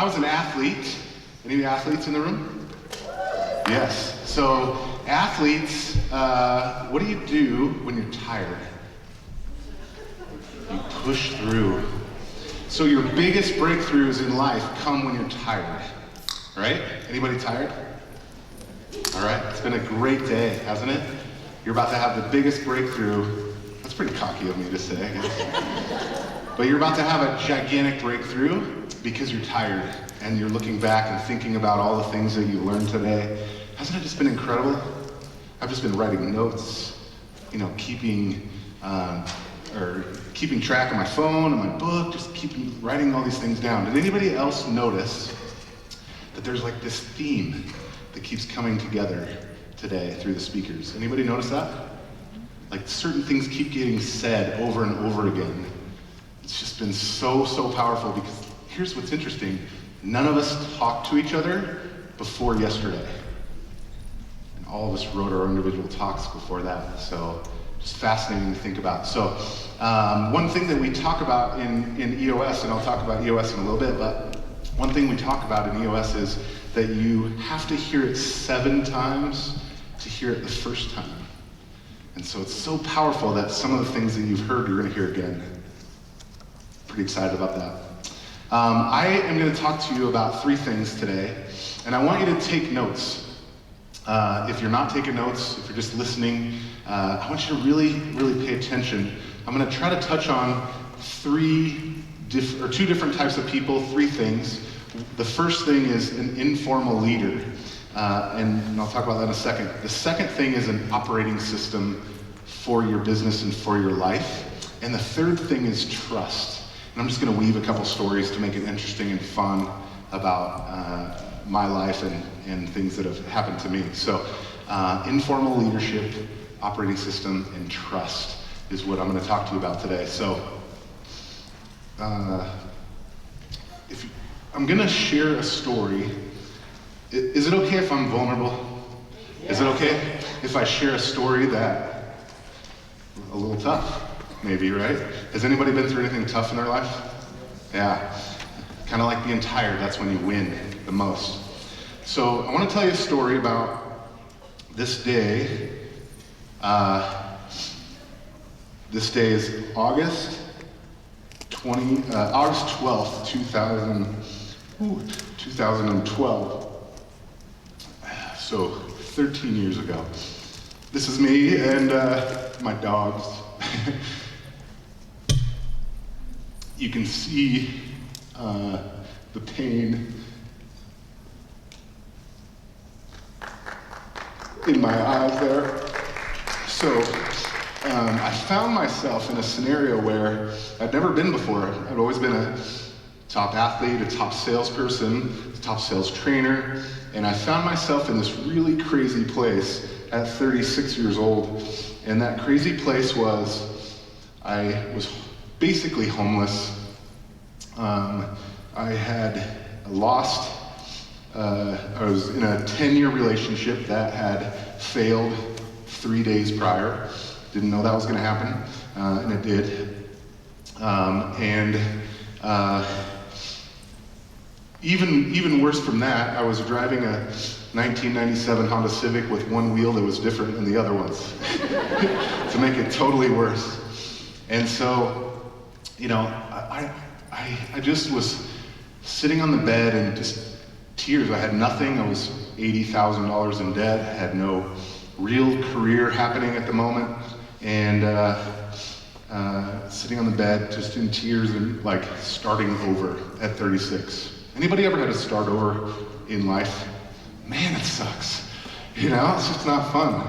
I was an athlete. Any athletes in the room? Yes. So athletes, what do you do when you're tired? You push through. So your biggest breakthroughs in life come when you're tired, right? Anybody tired? All right, it's been a great day, hasn't it? You're about to have the biggest breakthrough. That's pretty cocky of me to say, I guess. But you're about to have a gigantic breakthrough because you're tired and you're looking back and thinking about all the things that you learned today. Hasn't it just been incredible? I've just been writing notes, keeping track of my phone and my book, just writing all these things down. Did anybody else notice that there's like this theme that keeps coming together today through the speakers? Anybody notice that? Like certain things keep getting said over and over again. It's just been so powerful because here's what's interesting. None of us talked to each other before yesterday. And all of us wrote our individual talks before that. So just fascinating to think about. So one thing that we talk about in EOS, and I'll talk about EOS in a little bit, but one thing we talk about in EOS is that you have to hear it 7 times to hear it the first time. And so it's so powerful that some of the things that you've heard, you're going to hear again. Pretty excited about that. I am going to talk to you about 3 things today, and I want you to take notes. If you're not taking notes, if you're just listening, I want you to really pay attention. I'm going to try to touch on 2 different types of people, 3 things. The first thing is an informal leader, and I'll talk about that in a second. The second thing is an operating system for your business and for your life. And the third thing is trust. And I'm just going to weave a couple stories to make it interesting and fun about my life and things that have happened to me. So informal leadership, operating system, and trust is what I'm going to talk to you about today. So I'm going to share a story. Is it okay if I'm vulnerable? Yeah. Is it okay if I share a story that a little tough? Maybe, right? Has anybody been through anything tough in their life? Yeah. Kind of like being tired, that's when you win the most. So I want to tell you a story about this day. This day is August 12th, 2012. So 13 years ago. This is me and my dogs. You can see the pain in my eyes there. So I found myself in a scenario where I'd never been before. I'd always been a top athlete, a top salesperson, a top sales trainer, and I found myself in this really crazy place at 36 years old. And that crazy place was, I was basically homeless. I had lost, I was in a 10-year relationship that had failed 3 days prior. Didn't know that was gonna happen, and it did. Even worse from that, I was driving a 1997 Honda Civic with one wheel that was different than the other ones to make it totally worse. And so, I just was sitting on the bed and just tears. I had nothing. I was $80,000 in debt. I had no real career happening at the moment. And sitting on the bed just in tears and like starting over at 36. Anybody ever had to start over in life? Man, it sucks. It's just not fun.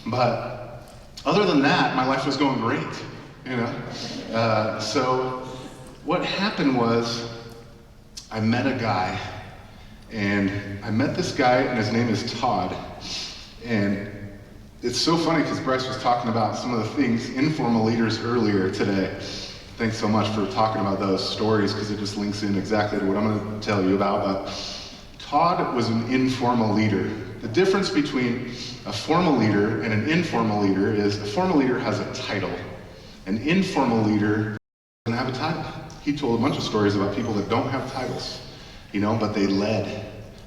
But other than that, my life was going great, So what happened was I met a guy, and I met this guy, and his name is Todd. And it's so funny because Bryce was talking about some of the things, informal leaders earlier today. Thanks so much for talking about those stories because it just links in exactly to what I'm going to tell you about. But Todd was an informal leader. The difference between a formal leader and an informal leader is a formal leader has a title. An informal leader doesn't have a title. He told a bunch of stories about people that don't have titles. but they led.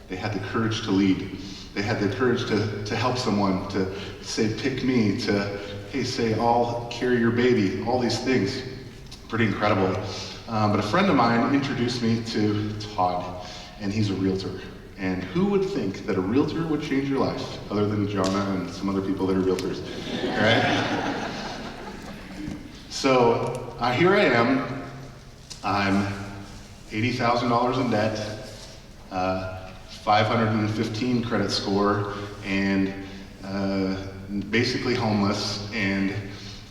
They had the courage to lead. They had the courage to help someone, to say, pick me, to, hey, say, I'll carry your baby, all these things. Pretty incredible. But a friend of mine introduced me to Todd, and he's a realtor. And who would think that a realtor would change your life, other than Jonah and some other people that are realtors, right? So here I am. I'm $80,000 in debt, 515 credit score, and basically homeless. And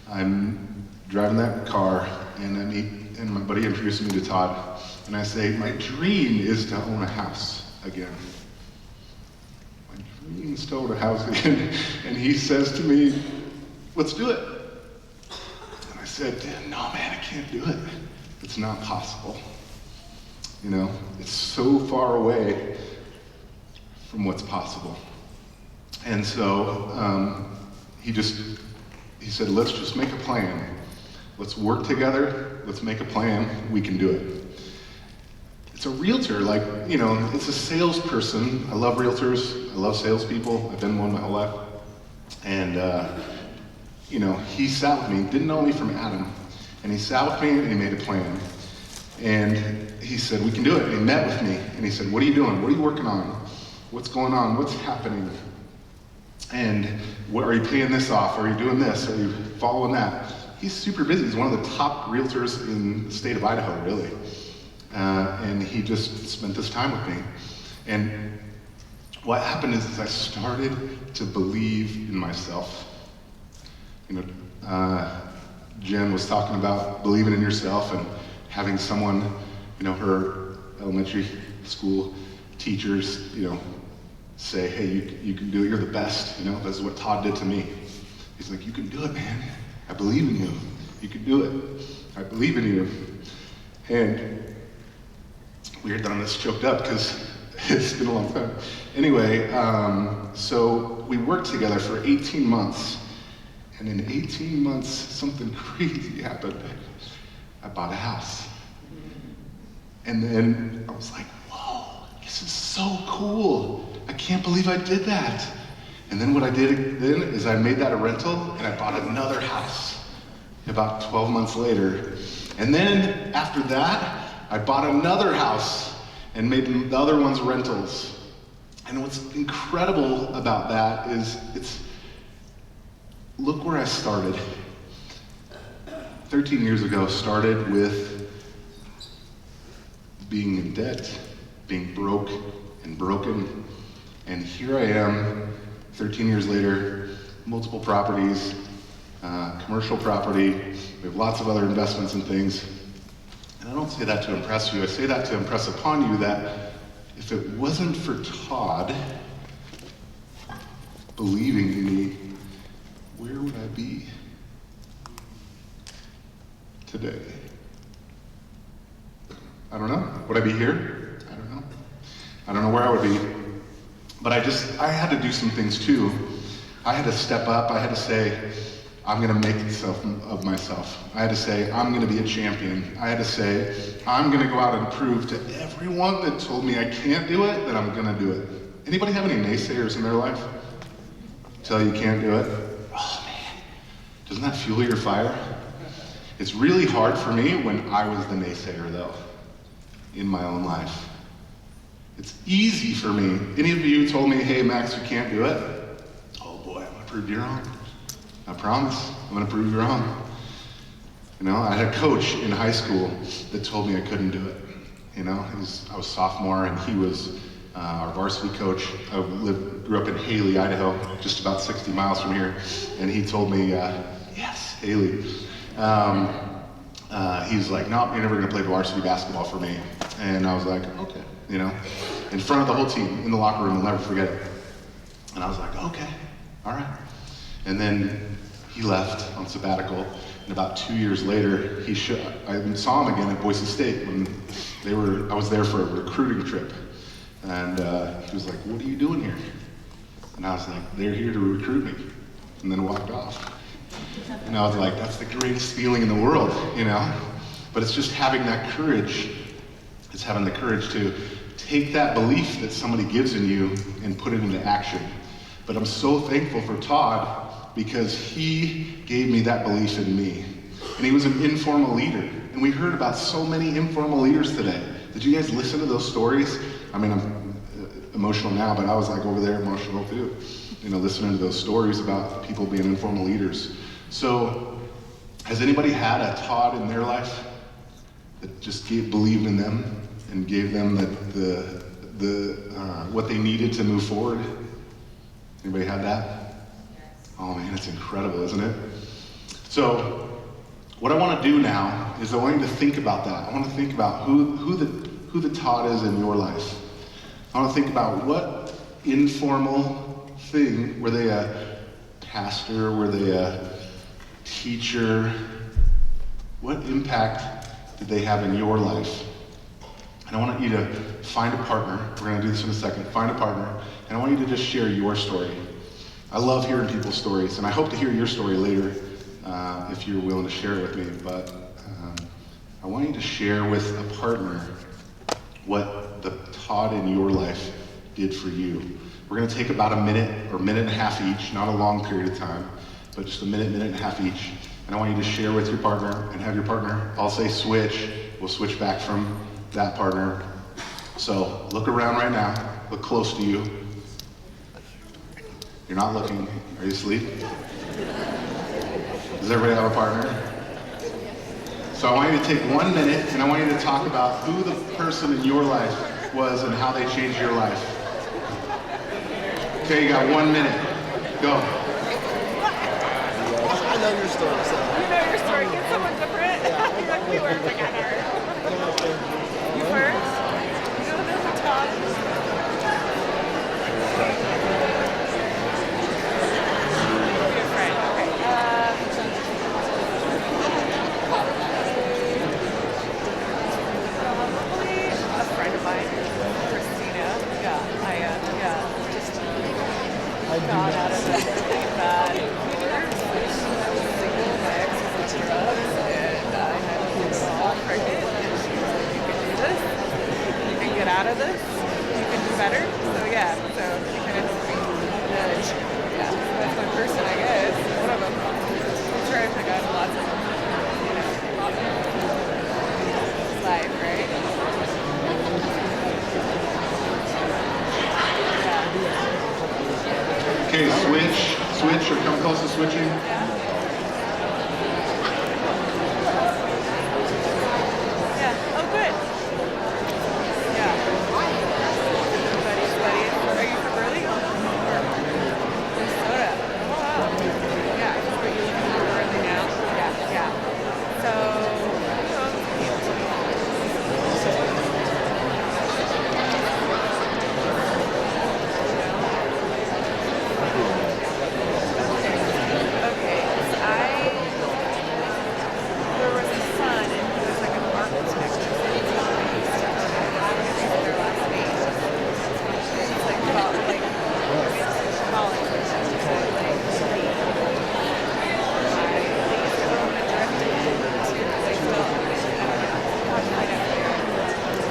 I'm driving that car, and my buddy introduced me to Todd. And I say, my dream is to own a house again. My dream is to own a house again. And he says to me, let's do it. And I said, no man, I can't do it. It's not possible. It's so far away from what's possible. And so he said, let's just make a plan. Let's work together. Let's make a plan. We can do it. It's a realtor, it's a salesperson. I love realtors. I love salespeople. I've been one my whole life. And, he sat with me, didn't know me from Adam. And he sat with me and he made a plan. And he said, we can do it. And he met with me and he said, what are you doing? What are you working on? What's going on? What's happening? And are you paying this off? Are you doing this? Are you following that? He's super busy. He's one of the top realtors in the state of Idaho, really. And he just spent this time with me. And what happened is I started to believe in myself. Jen was talking about believing in yourself and having someone, her elementary school teachers, say, hey, you can do it, you're the best. This is what Todd did to me. He's like, you can do it, man. I believe in you. You can do it. I believe in you. And weird that I'm this choked up because it's been a long time. Anyway, so we worked together for 18 months. And in 18 months, something crazy happened. I bought a house. And then I was like, whoa, this is so cool. I can't believe I did that. And then what I did then is I made that a rental and I bought another house about 12 months later. And then after that, I bought another house and made the other ones rentals. And what's incredible about that is look where I started. 13 years ago, started with being in debt, being broke and broken. And here I am, 13 years later, multiple properties, commercial property. We have lots of other investments and things. And I don't say that to impress you. I say that to impress upon you that if it wasn't for Todd believing in me, where would I be today? I don't know. Would I be here? I don't know. I don't know where I would be. But I had to do some things too. I had to step up. I had to say, I'm gonna make of myself. I had to say, I'm gonna be a champion. I had to say, I'm gonna go out and prove to everyone that told me I can't do it, that I'm gonna do it. Anybody have any naysayers in their life? Tell you can't do it? Oh man, doesn't that fuel your fire? It's really hard for me when I was the naysayer though, in my own life. It's easy for me. Any of you told me, hey Max, you can't do it? Oh boy, I'm gonna prove you wrong. I promise, I'm gonna prove you wrong. I had a coach in high school that told me I couldn't do it. I was sophomore and he was our varsity coach. I grew up in Haley, Idaho, just about 60 miles from here. And he told me, yes, Haley. He's like, nope, you're never gonna play varsity basketball for me. And I was like, okay, in front of the whole team, in the locker room, I'll never forget it. And I was like, okay, all right. And then he left on sabbatical, and about 2 years later, I saw him again at Boise State when I was there for a recruiting trip. And he was like, what are you doing here? And I was like, they're here to recruit me. And then walked off. And I was like, that's the greatest feeling in the world, But it's just having that courage. It's having the courage to take that belief that somebody gives in you and put it into action. But I'm so thankful for Todd because he gave me that belief in me. And he was an informal leader. And we heard about so many informal leaders today. Did you guys listen to those stories? I mean, I'm emotional now, but I was like over there emotional too. You know, listening to those stories about people being informal leaders. So, has anybody had a Todd in their life that just believed in them and gave them what they needed to move forward? Anybody had that? Oh man, it's incredible, isn't it? So, what I want to do now is I want you to think about that. I want to think about who the Todd is in your life. I want to think about what informal thing, were they a pastor, were they a teacher, what impact did they have in your life? And I want you to find a partner. We're going to do this in a second. Find a partner, and I want you to just share your story. I love hearing people's stories, and I hope to hear your story later if you're willing to share it with me. But I want you to share with a partner what the Todd in your life did for you. We're going to take about a minute or minute and a half each, not a long period of time, but just a minute, minute and a half each. And I want you to share with your partner and have your partner, I'll say switch, we'll switch back from that partner. So look around right now, look close to you. You're not looking, are you asleep? Does everybody have a partner? So I want you to take 1 minute and I want you to talk about who the person in your life was and how they changed your life. Okay, you got 1 minute. Go. I know your story, so. You know your story. Get someone different. You're like, we were together. You first? You know the Todd? Be a friend. Okay. Probably a friend of mine, Christina. Yeah, I just got out of that really bad divorce. I was single, my ex was on drugs, and I had a all pregnant, and she was like, you can do this, you can get out of this, you can do better. So yeah, so she kind of helped me. And yeah, that's my person, I guess. One of them. I'm sure I got lots of them. You know, it's life, right? Okay, switch, or come close to switching. Yeah. Oh, good. Yeah. Buddy. Are you from Burley? Or Minnesota? Oh, wow. Yeah. But you live in Burley now? Yeah. So,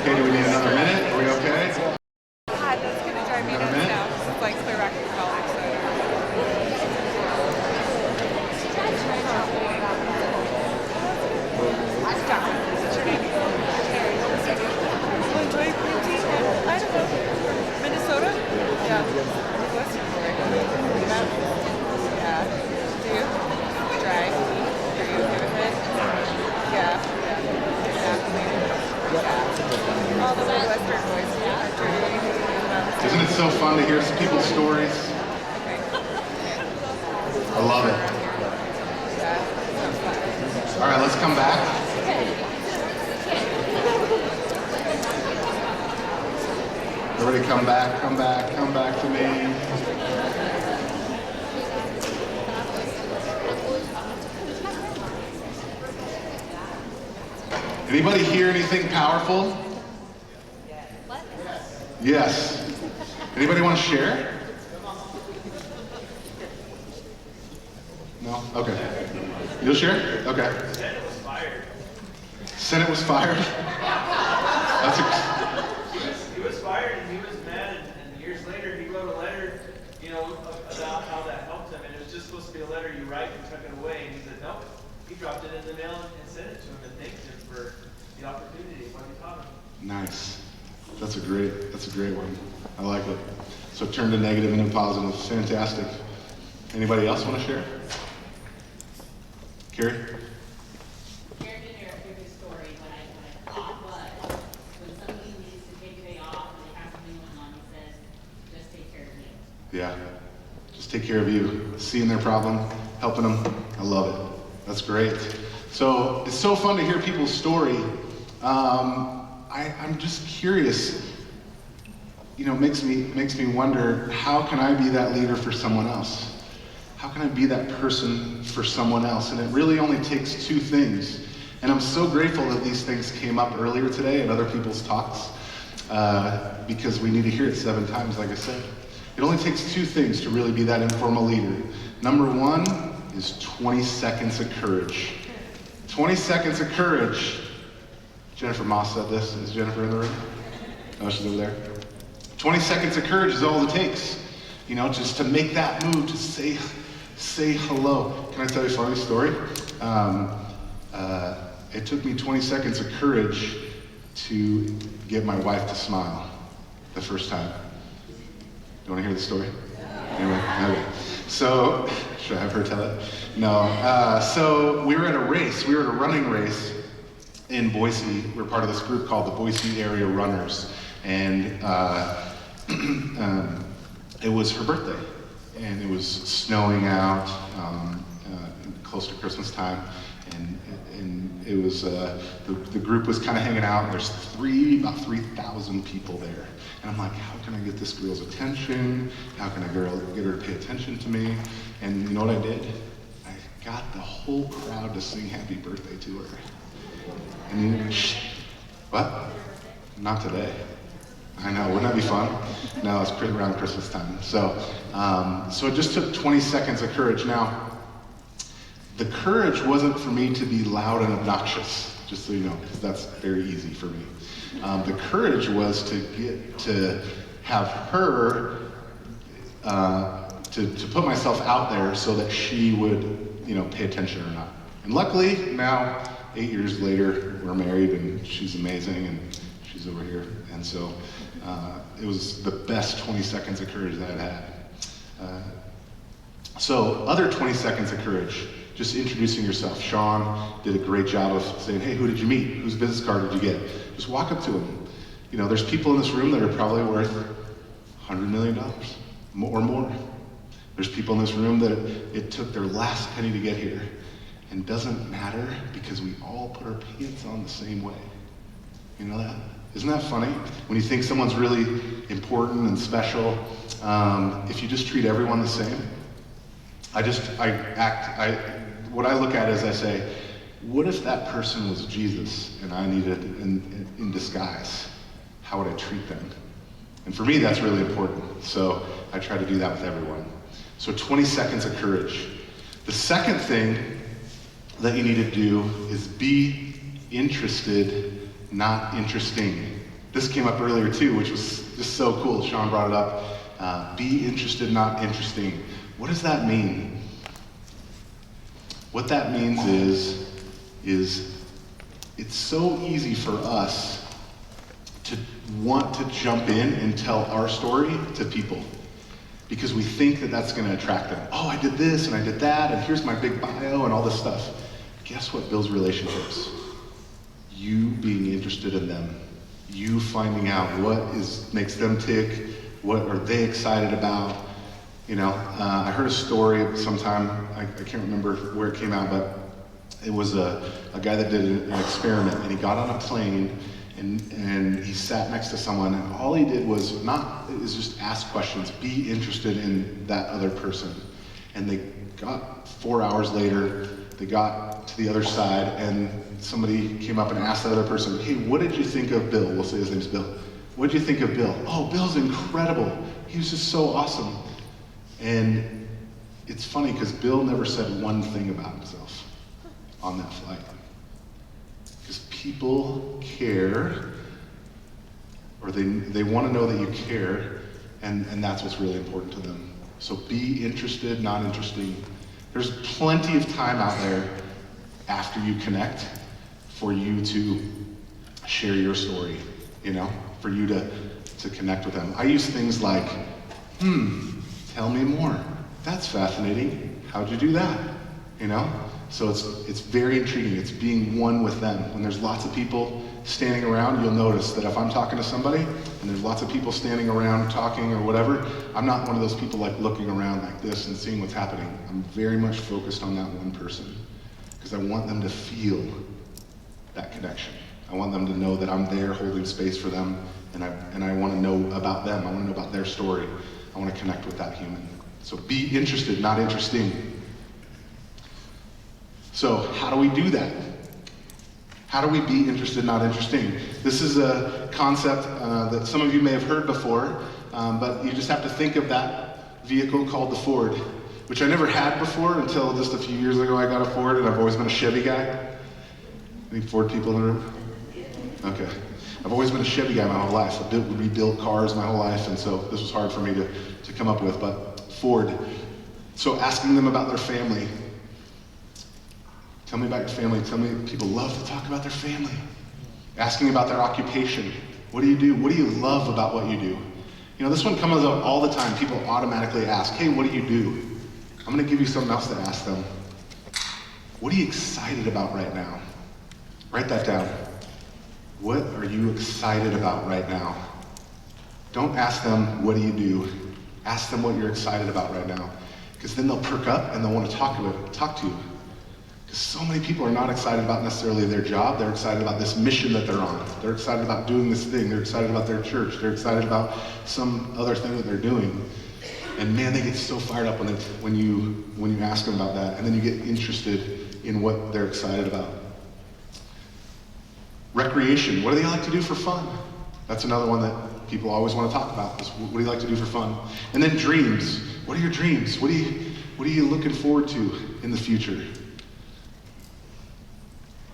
Okay, do we need another minute? Are we okay? God, that's going to drive me nuts now. It's like clear back to college. So. Stop. What's your name? Well, enjoy green tea and I don't know. Minnesota? Yeah. Midwestern boy. Yeah. Do you? Drive. Are you okay with it? Yeah. Exactly. Yeah. All the Midwestern boys. Yeah. Isn't it so fun to hear some people's stories? Okay. I love it. Yeah. Sounds fun. All right, let's come back. Everybody come back to me. Anybody hear anything powerful? Yes. Anybody want to share? No? Okay. You'll share? Okay. Senate was fired. Senate was fired? That's He was fired. and he was mad, and years later he wrote a letter, you know, about how that helped him, and it was just supposed to be a letter you write and tuck it away, and he said, nope, he dropped it in the mail and sent it to him and thanked him for the opportunity, what he taught him. Nice. That's a great one. I like it. So turn the negative into positive. Fantastic. Anybody else want to share? Carrie? Shared in your previous story, what I thought was, when somebody needs to take a day off and they have something going on, he says, just take care of you. Yeah. Just take care of you. Seeing their problem, helping them. I love it. That's great. So it's so fun to hear people's story. I'm just curious. You know, makes me wonder, how can I be that leader for someone else? How can I be that person for someone else? And it really only takes two things. And I'm so grateful that these things came up earlier today in other people's talks, because we need to hear it 7 times, like I said. It only takes 2 things to really be that informal leader. Number 1 is 20 seconds of courage. 20 seconds of courage. Jennifer Moss said this. Is Jennifer in the room? Oh, she's over there. 20 seconds of courage is all it takes. You know, just to make that move, to say hello. Can I tell you a funny story? It took me 20 seconds of courage to get my wife to smile the first time. You want to hear the story? Anyway, okay. So, should I have her tell it? No. So we were at a race. We were at a running race in Boise. We're part of this group called the Boise Area Runners. And it was her birthday. And it was snowing out, close to Christmas time. And it was, the group was kind of hanging out. There's about 3,000 people there. And I'm like, how can I get this girl's attention? How can I get her to pay attention to me? And you know what I did? I got the whole crowd to sing happy birthday to her. And what? Not today. I know, wouldn't that be fun? No, it's around Christmas time. So it just took 20 seconds of courage. Now, the courage wasn't for me to be loud and obnoxious, just so you know, because that's very easy for me. The courage was to have her, to put myself out there so that she would, you know, pay attention or not. And luckily, now, 8 years later, we're married and she's amazing and she's over here. And so it was the best 20 seconds of courage that I'd had. So other 20 seconds of courage, just introducing yourself. Sean did a great job of saying, hey, who did you meet? Whose business card did you get? Just walk up to them. You know, there's people in this room that are probably worth $100 million or more. There's people in this room that it took their last penny to get here. And doesn't matter because we all put our pants on the same way. You know that? Isn't that funny? When you think someone's really important and special, if you just treat everyone the same, what I look at is I say, what if that person was Jesus and I needed in disguise? How would I treat them? And for me, that's really important. So I try to do that with everyone. So 20 seconds of courage. The second thing that you need to do is be interested, not interesting. This came up earlier too, which was just so cool. Sean brought it up. Be interested, not interesting. What does that mean? What that means is it's so easy for us to want to jump in and tell our story to people because we think that that's going to attract them. Oh, I did this and I did that and here's my big bio and all this stuff. Guess what builds relationships? You being interested in them. You finding out what makes them tick, what are they excited about. You know, I heard a story sometime, I can't remember where it came out, but it was a guy that did an experiment, and he got on a plane, and he sat next to someone, and all he did was just ask questions, be interested in that other person. And they got 4 hours later, they got to the other side, and somebody came up and asked the other person, hey, what did you think of Bill? We'll say his name's Bill. What did you think of Bill? Oh, Bill's incredible. He was just so awesome. And it's funny because Bill never said one thing about himself on that flight. Because people care or they want to know that you care, and that's what's really important to them. So be interested, not interesting. There's plenty of time out there after you connect for you to share your story, for you to connect with them. I use things like, tell me more. That's fascinating. How'd you do that? So it's very intriguing. It's being one with them. When there's lots of people standing around, you'll notice that if I'm talking to somebody and there's lots of people standing around talking or whatever, I'm not one of those people like looking around like this and seeing what's happening. I'm very much focused on that one person because I want them to feel that connection. I want them to know that I'm there holding space for them, and I want to know about them. I want to know about their story. I want to connect with that human. So be interested, not interesting. So how do we do that? How do we be interested, not interesting? This is a concept that some of you may have heard before, but you just have to think of that vehicle called the Ford, which I never had before until just a few years ago I got a Ford, and I've always been a Chevy guy. Any Ford people in the room? Okay. I've always been a Chevy guy my whole life. I've rebuilt cars my whole life, and so this was hard for me to come up with, but Ford. So asking them about their family. Tell me about your family. Tell me, people love to talk about their family. Asking about their occupation. What do you do? What do you love about what you do? This one comes up all the time. People automatically ask, hey, what do you do? I'm going to give you something else to ask them. What are you excited about right now? Write that down. What are you excited about right now? Don't ask them, what do you do? Ask them what you're excited about right now. Because then they'll perk up and they'll want to talk to you. Because so many people are not excited about necessarily their job. They're excited about this mission that they're on. They're excited about doing this thing. They're excited about their church. They're excited about some other thing that they're doing. And man, they get so fired up when you ask them about that. And then you get interested in what they're excited about. Recreation. What do they like to do for fun? That's another one that people always want to talk about. What do you like to do for fun? And then dreams. What are your dreams? What are you looking forward to in the future?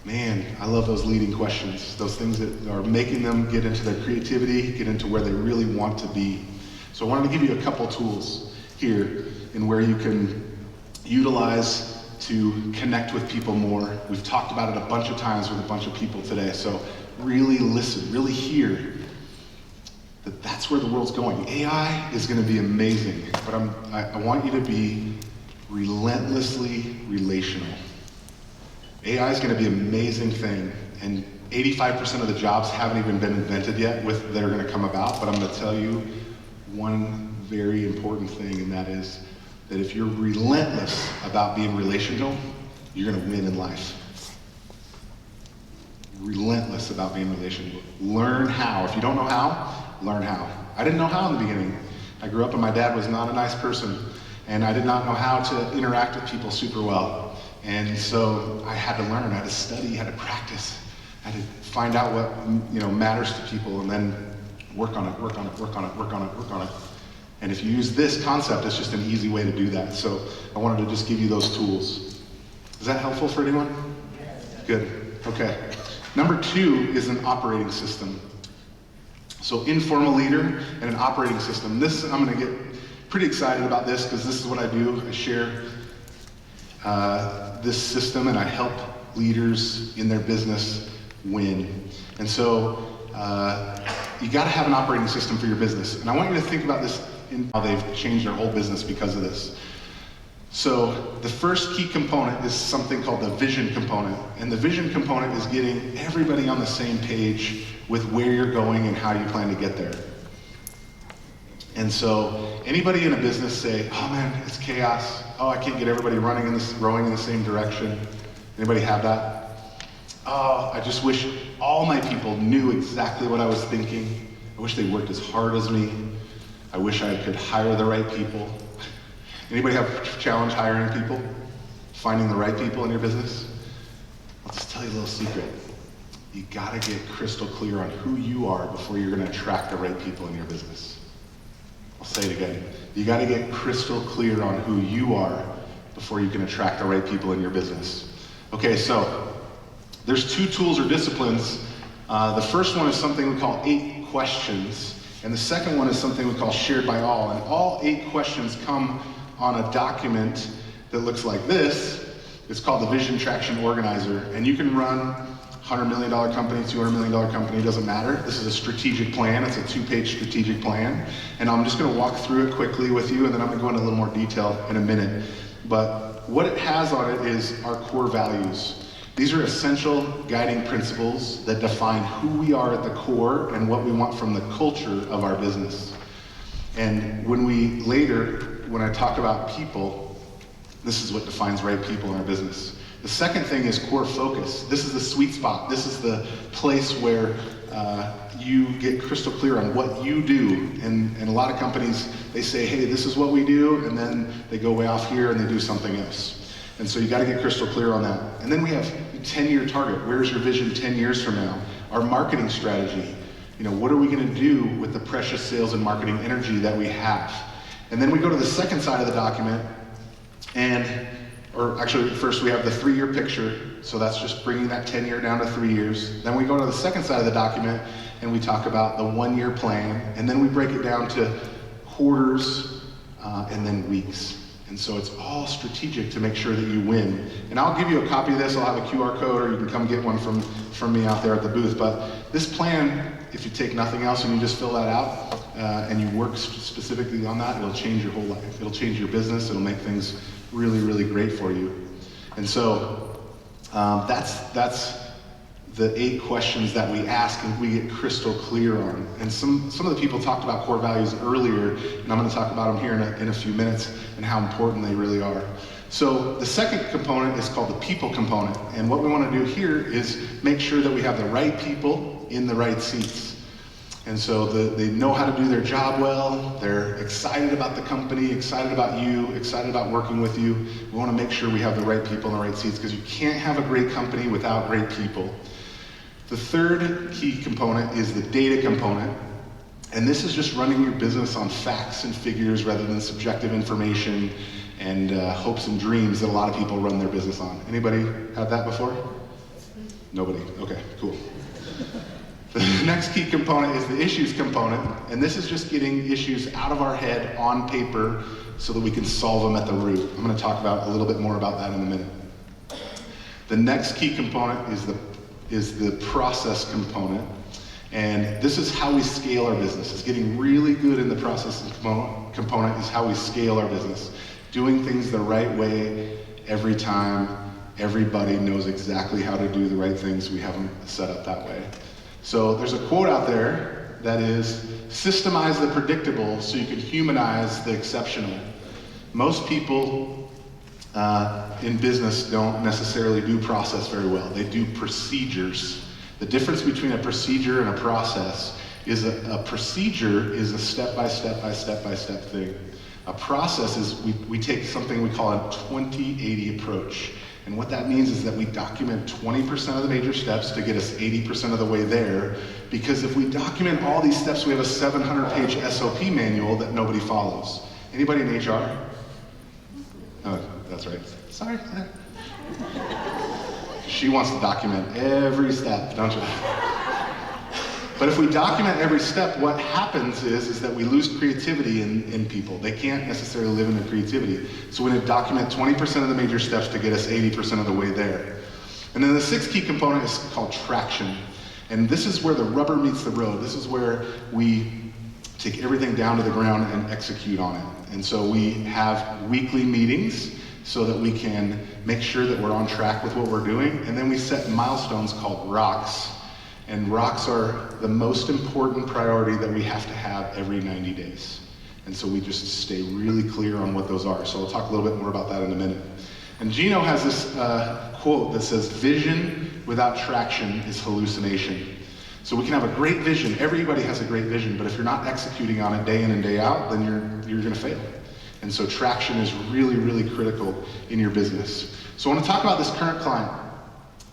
Man, I love those leading questions. Those things that are making them get into their creativity, get into where they really want to be. So I wanted to give you a couple tools here in where you can utilize to connect with people more. We've talked about it a bunch of times with a bunch of people today, so really listen, really hear that that's where the world's going. AI is going to be amazing, but I want you to be relentlessly relational. AI is going to be an amazing thing, and 85% of the jobs haven't even been invented yet that are going to come about, but I'm going to tell you one very important thing, and that is that if you're relentless about being relational, you're going to win in life. Relentless about being relational. Learn how. If you don't know how, learn how. I didn't know how in the beginning. I grew up and my dad was not a nice person, and I did not know how to interact with people super well. And so I had to learn, I had to study, I had to practice, I had to find out what matters to people, and then work on it, work on it, work on it, work on it, work on it. And if you use this concept, it's just an easy way to do that. So I wanted to just give you those tools. Is that helpful for anyone? Good. Okay. Number 2 is an operating system. So informal leader and an operating system. I'm going to get pretty excited about this because this is what I do. I share this system and I help leaders in their business win. And so you got to have an operating system for your business. And I want you to think about this in how they've changed their whole business because of this. So the first key component is something called the vision component. And the vision component is getting everybody on the same page with where you're going and how you plan to get there. And so anybody in a business say, oh man, it's chaos. Oh, I can't get everybody rowing in the same direction. Anybody have that? Oh, I just wish all my people knew exactly what I was thinking. I wish they worked as hard as me. I wish I could hire the right people. Anybody have a challenge hiring people? Finding the right people in your business? I'll just tell you a little secret. You gotta get crystal clear on who you are before you're gonna attract the right people in your business. I'll say it again. You gotta get crystal clear on who you are before you can attract the right people in your business. Okay, so there's 2 tools or disciplines. The first one is something we call 8 questions. And the second one is something we call shared by all. And all 8 questions come on a document that looks like this. It's called the Vision Traction Organizer. And you can run $100 million company, $200 million company, doesn't matter. This is a strategic plan. It's a 2-page strategic plan. And I'm just going to walk through it quickly with you, and then I'm going to go into a little more detail in a minute. But what it has on it is our core values. These are essential guiding principles that define who we are at the core and what we want from the culture of our business. And when I talk about people, this is what defines right people in our business. The second thing is core focus. This is the sweet spot. This is the place where you get crystal clear on what you do. And a lot of companies, they say, hey, this is what we do, and then they go way off here and they do something else. And so you got to get crystal clear on that. And then we have a 10-year target. Where's your vision 10 years from now? Our marketing strategy. What are we going to do with the precious sales and marketing energy that we have? And then we go to the second side of the document, or actually first we have the 3-year picture. So that's just bringing that 10-year down to 3 years. Then we go to the second side of the document and we talk about the 1-year plan. And then we break it down to quarters and then weeks. And so it's all strategic to make sure that you win. And I'll give you a copy of this. I'll have a QR code, or you can come get one from me out there at the booth. But this plan, if you take nothing else and you just fill that out and you work specifically on that, it'll change your whole life. It'll change your business. It'll make things really, really great for you. And so that's the 8 questions that we ask and we get crystal clear on. And some of the people talked about core values earlier, and I'm going to talk about them here in a few minutes and how important they really are. So the second component is called the people component. And what we want to do here is make sure that we have the right people in the right seats. And so they know how to do their job well, they're excited about the company, excited about you, excited about working with you. We want to make sure we have the right people in the right seats, because you can't have a great company without great people. The third key component is the data component. And this is just running your business on facts and figures rather than subjective information and hopes and dreams that a lot of people run their business on. Anybody had that before? Nobody? Okay, cool. The next key component is the issues component, and this is just getting issues out of our head on paper so that we can solve them at the root. I'm going to talk about a little bit more about that in a minute. The next key component is the process component, and this is how we scale our business. It's getting really good in the process component is how we scale our business. Doing things the right way every time. Everybody knows exactly how to do the right things. We have them set up that way. So there's a quote out there that is, systemize the predictable so you can humanize the exceptional. Most people in business don't necessarily do process very well. They do procedures. The difference between a procedure and a process is a procedure is a step-by-step thing. A process is we take something we call a 20-80 approach. And what that means is that we document 20% of the major steps to get us 80% of the way there. Because if we document all these steps, we have a 700-page SOP manual that nobody follows. Anybody in HR? Oh, that's right. Sorry. She wants to document every step, don't you? But if we document every step, what happens is that we lose creativity in people. They can't necessarily live in their creativity. So we need to document 20% of the major steps to get us 80% of the way there. And then the sixth key component is called traction. And this is where the rubber meets the road. This is where we take everything down to the ground and execute on it. And so we have weekly meetings so that we can make sure that we're on track with what we're doing. And then we set milestones called rocks. And rocks are the most important priority that we have to have every 90 days. And so we just stay really clear on what those are. So I'll talk a little bit more about that in a minute. And Gino has this quote that says, vision without traction is hallucination. So we can have a great vision. Everybody has a great vision, but if you're not executing on it day in and day out, then you're gonna fail. And so traction is really, really critical in your business. So I want to talk about this current client.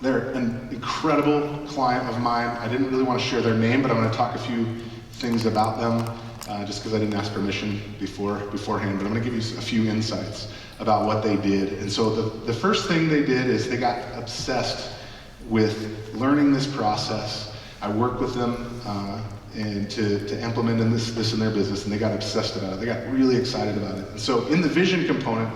They're an incredible client of mine. I didn't really want to share their name, but I'm going to talk a few things about them just because I didn't ask permission beforehand, but I'm going to give you a few insights about what they did. And so the first thing they did is they got obsessed with learning this process. I worked with them and to implement this in their business, and they got obsessed about it. They got really excited about it. And so in the vision component,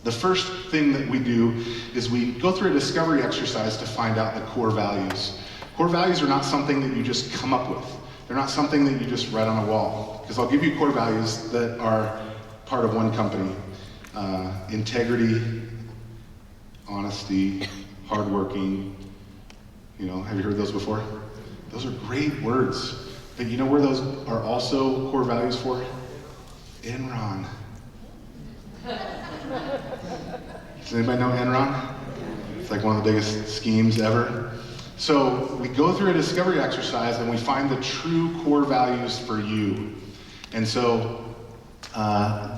the first thing that we do is we go through a discovery exercise to find out the core values. Core values are not something that you just come up with. They're not something that you just write on a wall. Because I'll give you core values that are part of one company. Integrity, honesty, hardworking. You know, have you heard those before? Those are great words. But you know where those are also core values for? Enron. Does anybody know Enron? It's like one of the biggest schemes ever. So we go through a discovery exercise and we find the true core values for you. And so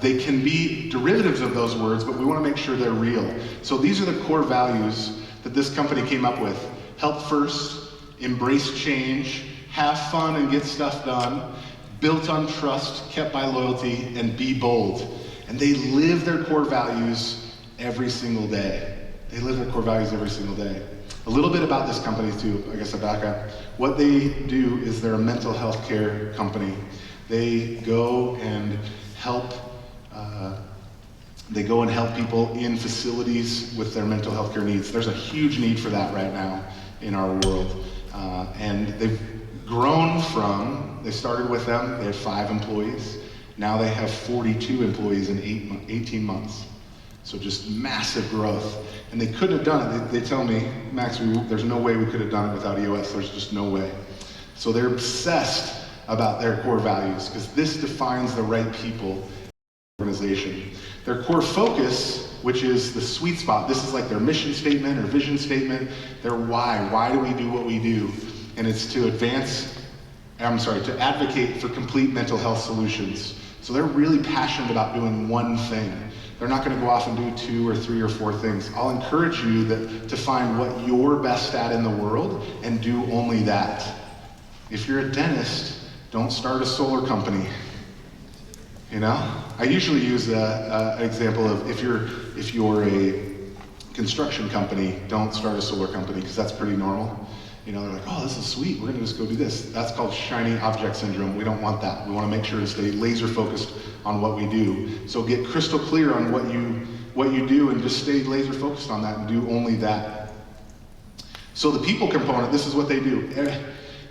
they can be derivatives of those words, but we want to make sure they're real. So these are the core values that this company came up with. Help first, embrace change, have fun and get stuff done, built on trust, kept by loyalty, and be bold. And they live their core values every single day. They live their core values every single day. A little bit about this company too, I guess I back up. What they do is they're a mental health care company. They go and help people in facilities with their mental health care needs. There's a huge need for that right now in our world. And they've grown from, they started with them, they had 5 employees. Now they have 42 employees in 18 months. So just massive growth. And they couldn't have done it. They tell me, Max, there's no way we could have done it without EOS. There's just no way. So they're obsessed about their core values because this defines the right people in the organization. Their core focus, which is the sweet spot, this is like their mission statement or vision statement, their why. Why do we do what we do? And it's to to advocate for complete mental health solutions. So they're really passionate about doing one thing. They're not going to go off and do 2 or 3 or 4 things. I'll encourage you to find what you're best at in the world and do only that. If you're a dentist, don't start a solar company. You know? I usually use an example of if you're a construction company, don't start a solar company because that's pretty normal. You know, they're like, oh, this is sweet, we're gonna just go do this. That's called shiny object syndrome. We don't want that. We wanna make sure to stay laser focused on what we do. So get crystal clear on what you do and just stay laser focused on that and do only that. So the people component, this is what they do.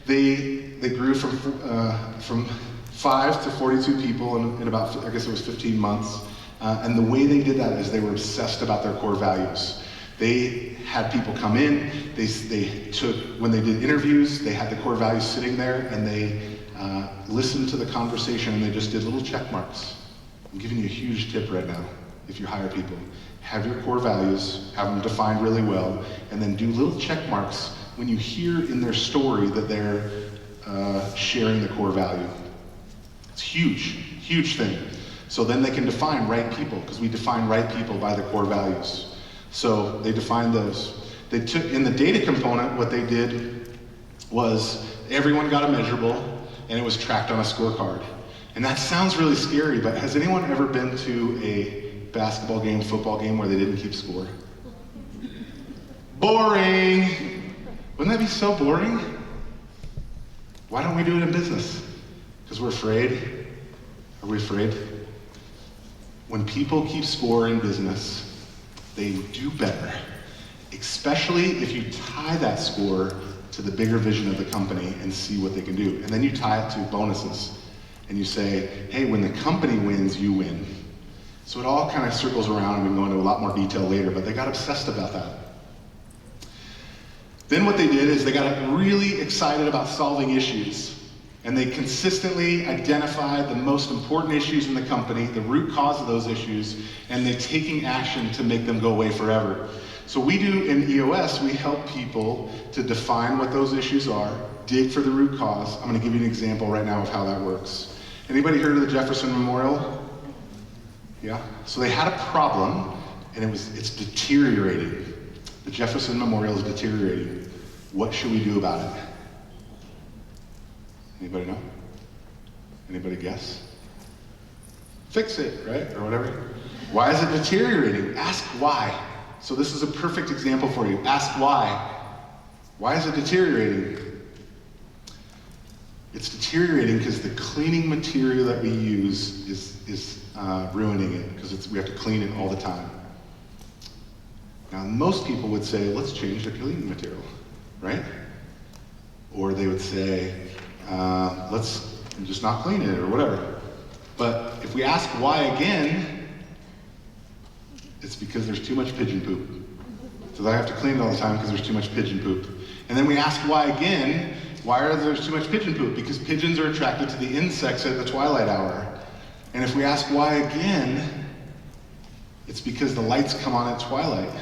They grew from 5 to 42 people in about, I guess it was 15 months. And the way they did that is they were obsessed about their core values. They had people come in, when they did interviews, they had the core values sitting there and they listened to the conversation and they just did little check marks. I'm giving you a huge tip right now if you hire people. Have your core values, have them defined really well, and then do little check marks when you hear in their story that they're sharing the core value. It's huge, huge thing. So then they can define right people, because we define right people by the core values. So they defined those. They took, in the data component, what they did was everyone got a measurable and it was tracked on a scorecard. And that sounds really scary, but has anyone ever been to a basketball game, football game where they didn't keep score? Boring! Wouldn't that be so boring? Why don't we do it in business? Because we're afraid? Are we afraid? When people keep score in business, they do better, especially if you tie that score to the bigger vision of the company and see what they can do. And then you tie it to bonuses. And you say, hey, when the company wins, you win. So it all kind of circles around, and we can go into a lot more detail later, but they got obsessed about that. Then what they did is they got really excited about solving issues. And they consistently identified the most important issues in the company, the root cause of those issues, and they're taking action to make them go away forever. So we do in EOS, we help people to define what those issues are, dig for the root cause. I'm going to give you an example right now of how that works. Anybody heard of the Jefferson Memorial? Yeah? So they had a problem, and it's deteriorating. The Jefferson Memorial is deteriorating. What should we do about it? Anybody know? Anybody guess? Fix it, right? Or whatever. Why is it deteriorating? Ask why. So this is a perfect example for you. Ask why. Why is it deteriorating? It's deteriorating because the cleaning material that we use is ruining it, because we have to clean it all the time. Now, most people would say, let's change the cleaning material, right? Or they would say, let's just not clean it, or whatever. But if we ask why again, it's because there's too much pigeon poop. So I have to clean it all the time because there's too much pigeon poop. And then we ask why again, why are there too much pigeon poop? Because pigeons are attracted to the insects at the twilight hour. And if we ask why again, it's because the lights come on at twilight.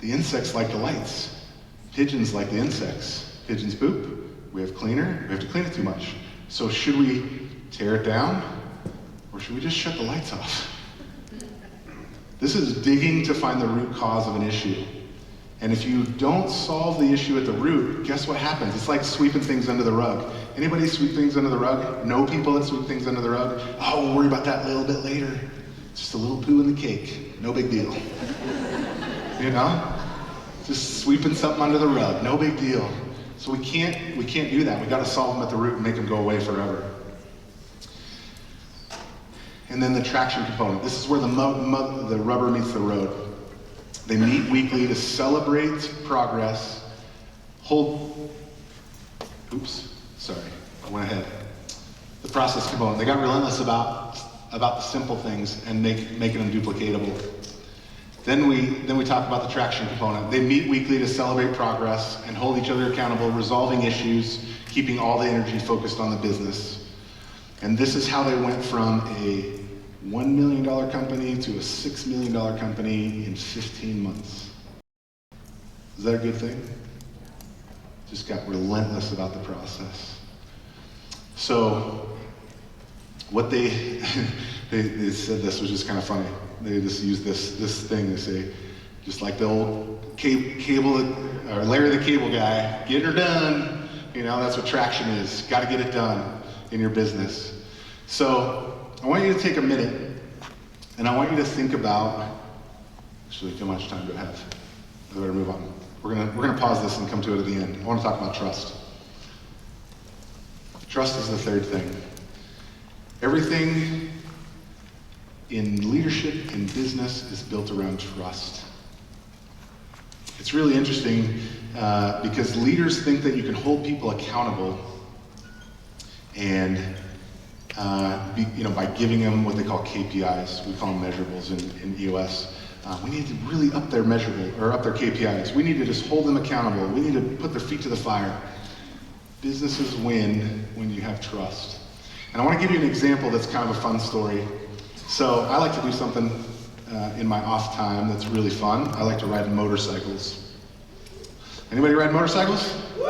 The insects like the lights. Pigeons like the insects. Pigeons poop. We have cleaner. We have to clean it too much. So should we tear it down? Or should we just shut the lights off? This is digging to find the root cause of an issue. And if you don't solve the issue at the root, guess what happens? It's like sweeping things under the rug. Anybody sweep things under the rug? Know people that sweep things under the rug? Oh, we'll worry about that a little bit later. It's just a little poo in the cake. No big deal. You know? Just sweeping something under the rug. No big deal. So we can't do that. We got to solve them at the root and make them go away forever. And then the traction component. This is where the rubber meets the road. They meet weekly to celebrate progress, oops, sorry, I went ahead. The process component. They got relentless about the simple things and making them duplicatable. Then we talk about the traction component. They meet weekly to celebrate progress and hold each other accountable, resolving issues, keeping all the energy focused on the business. And this is how they went from a $1 million company to a $6 million company in 15 months. Is that a good thing? Just got relentless about the process. So, what they said, this was just kind of funny. They just used this thing. They say, just like the old cable, or Larry the Cable Guy, get her done. You know, that's what traction is. Got to get it done in your business. So, I want you to take a minute, and I want you to think about, actually too much time to have. I better move on. We're gonna pause this and come to it at the end. I want to talk about trust. Trust is the third thing. Everything in leadership, in business, is built around trust. It's really interesting because leaders think that you can hold people accountable and by giving them what they call KPIs. We call them measurables in EOS. We need to really up their KPIs. We need to just hold them accountable. We need to put their feet to the fire. Businesses win when you have trust. And I want to give you an example that's kind of a fun story. So I like to do something in my off time that's really fun. I like to ride motorcycles. Anybody ride motorcycles? Woo!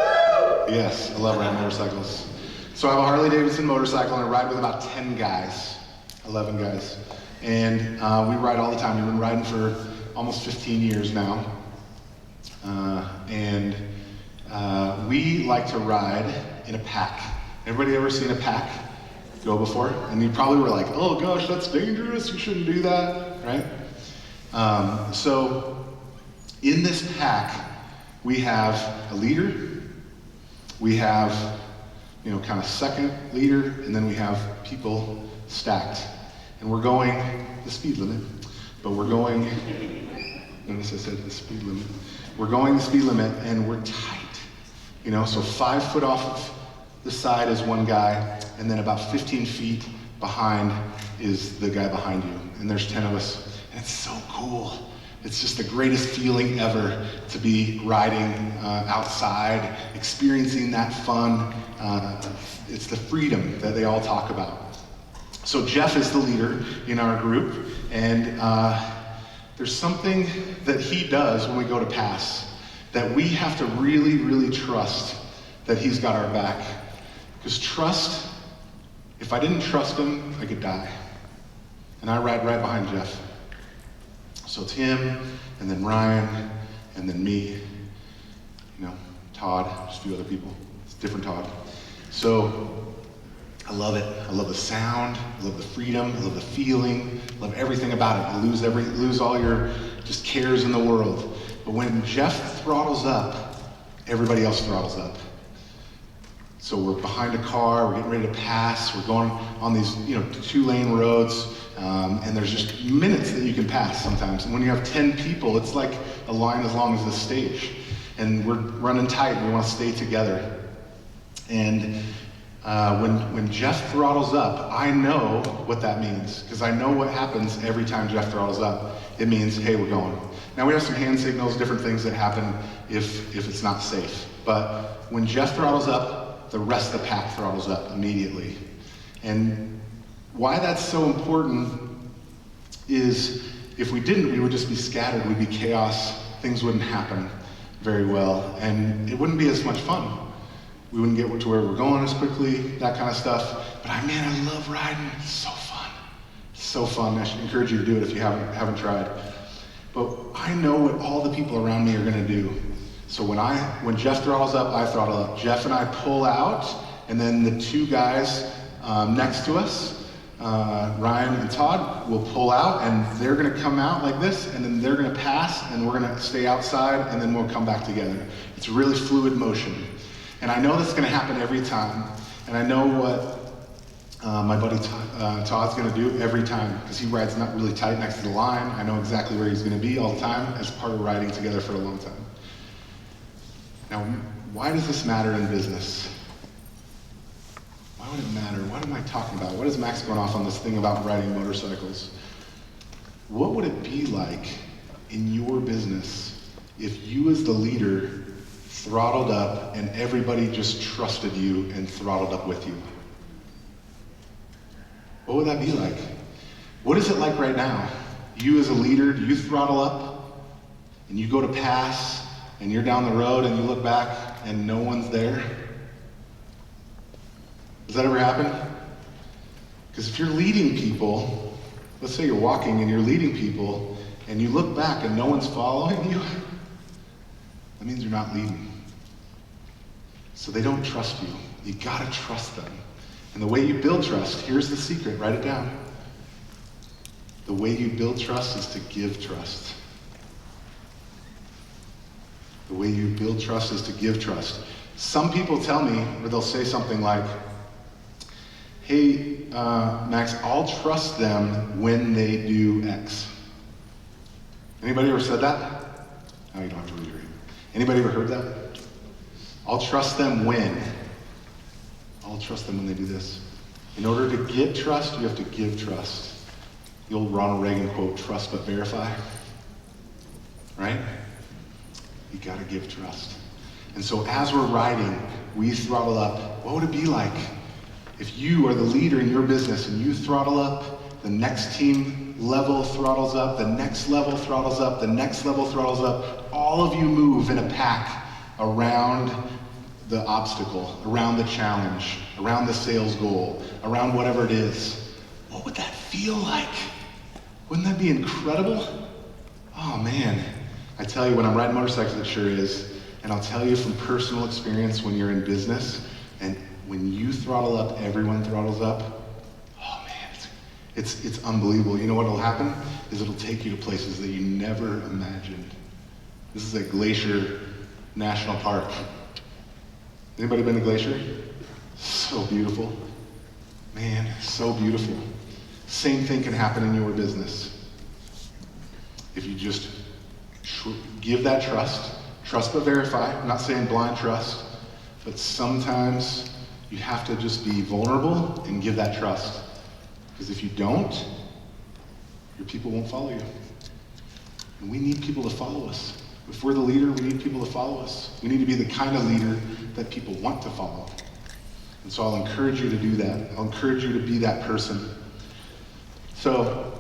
Yes, I love riding motorcycles. So I have a Harley Davidson motorcycle and I ride with about 10 guys, 11 guys. And we ride all the time. We've been riding for almost 15 years now. We like to ride in a pack. Everybody ever seen a pack go before? And you probably were like, oh gosh, that's dangerous, you shouldn't do that, right? So in this pack, we have a leader, we have kind of second leader, and then we have people stacked. And we're going the speed limit, but we're going, notice I said the speed limit. We're going the speed limit and we're tight. So 5 foot off of the side is one guy, and then about 15 feet behind is the guy behind you. And there's 10 of us, and it's so cool. It's just the greatest feeling ever to be riding outside, experiencing that fun. It's the freedom that they all talk about. So Jeff is the leader in our group, and there's something that he does when we go to pass that we have to really, really trust that he's got our back. Because trust, if I didn't trust him, I could die. And I ride right behind Jeff. So it's him, and then Ryan, and then me, Todd, just a few other people. It's a different Todd. So I love it. I love the sound. I love the freedom. I love the feeling. I love everything about it. You lose all your just cares in the world. But when Jeff throttles up, everybody else throttles up. So we're behind a car, we're getting ready to pass, we're going on these 2-lane roads, and there's just minutes that you can pass sometimes. And when you have 10 people, it's like a line as long as this stage. And we're running tight, and we want to stay together. And when Jeff throttles up, I know what that means, because I know what happens every time Jeff throttles up. It means, hey, we're going. Now we have some hand signals, different things that happen if it's not safe. But when Jeff throttles up, the rest of the pack throttles up immediately. And why that's so important is if we didn't, we would just be scattered, we'd be chaos, things wouldn't happen very well, and it wouldn't be as much fun. We wouldn't get to where we're going as quickly, that kind of stuff. But I love riding, it's so fun. It's so fun. I should encourage you to do it if you haven't tried. But I know what all the people around me are gonna do. So when Jeff throttles up, I throttle up. Jeff and I pull out, and then the two guys next to us, Ryan and Todd, will pull out, and they're gonna come out like this, and then they're gonna pass, and we're gonna stay outside, and then we'll come back together. It's really fluid motion. And I know that's gonna happen every time, and I know what my buddy Todd's gonna do every time, because he rides not really tight next to the line. I know exactly where he's gonna be all the time as part of riding together for a long time. Now, why does this matter in business? Why would it matter? What am I talking about? What is Max going off on this thing about riding motorcycles? What would it be like in your business if you as the leader throttled up and everybody just trusted you and throttled up with you? What would that be like? What is it like right now? You as a leader, do you throttle up and you go to pass and you're down the road and you look back and no one's there? Does that ever happen? Because if you're leading people, let's say you're walking and you're leading people and you look back and no one's following you, that means you're not leading. So they don't trust you. You gotta trust them. And the way you build trust, here's the secret, write it down. The way you build trust is to give trust. The way you build trust is to give trust. Some people tell me, or they'll say something like, hey, Max, I'll trust them when they do X. Anybody ever said that? No, you don't have to read it. Anybody ever heard that? I'll trust them when. I'll trust them when they do this. In order to get trust, you have to give trust. The old Ronald Reagan quote, trust but verify. Right? You gotta give trust. And so as we're riding, we throttle up. What would it be like if you are the leader in your business and you throttle up, the next team level throttles up, the next level throttles up, the next level throttles up, all of you move in a pack around the obstacle, around the challenge, around the sales goal, around whatever it is. What would that feel like? Wouldn't that be incredible? Oh man, I tell you, when I'm riding motorcycles, it sure is. And I'll tell you from personal experience, when you're in business, and when you throttle up, everyone throttles up. Oh man, it's unbelievable. You know what will happen? Is it'll take you to places that you never imagined. This is at Glacier National Park. Anybody been to Glacier? So beautiful. Man, so beautiful. Same thing can happen in your business. If you just give that trust but verify. I'm not saying blind trust, but sometimes you have to just be vulnerable and give that trust. Because if you don't, your people won't follow you. And we need people to follow us. If we're the leader, we need people to follow us. We need to be the kind of leader that people want to follow. And so I'll encourage you to do that. I'll encourage you to be that person. So,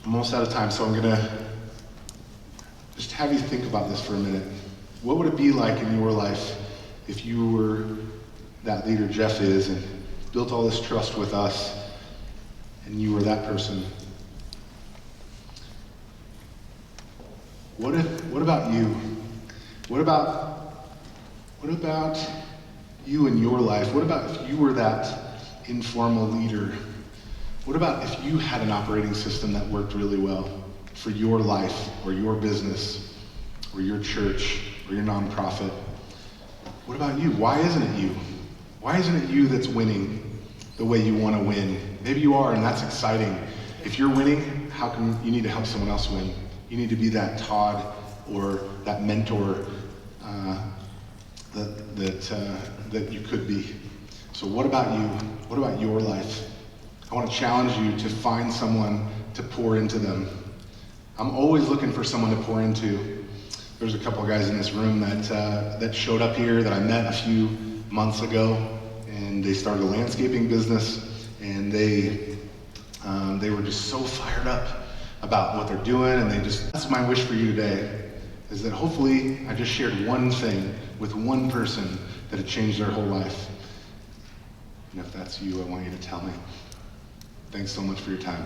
I'm almost out of time, so I'm gonna just have you think about this for a minute. What would it be like in your life if you were that leader Jeff is and built all this trust with us and you were that person? What about you? What about you in your life? What about if you were that informal leader? What about if you had an operating system that worked really well for your life or your business or your church or your nonprofit? What about you? Why isn't it you? Why isn't it you that's winning the way you want to win? Maybe you are, and that's exciting. If you're winning, how come you need to help someone else win? You need to be that Todd or that mentor that you could be. So what about you? What about your life? I want to challenge you to find someone to pour into them. I'm always looking for someone to pour into. There's a couple of guys in this room that showed up here that I met a few months ago, and they started a landscaping business, and they were just so fired up about what they're doing, and that's my wish for you today, is that hopefully I just shared one thing with one person that had changed their whole life. And if that's you, I want you to tell me. Thanks so much for your time.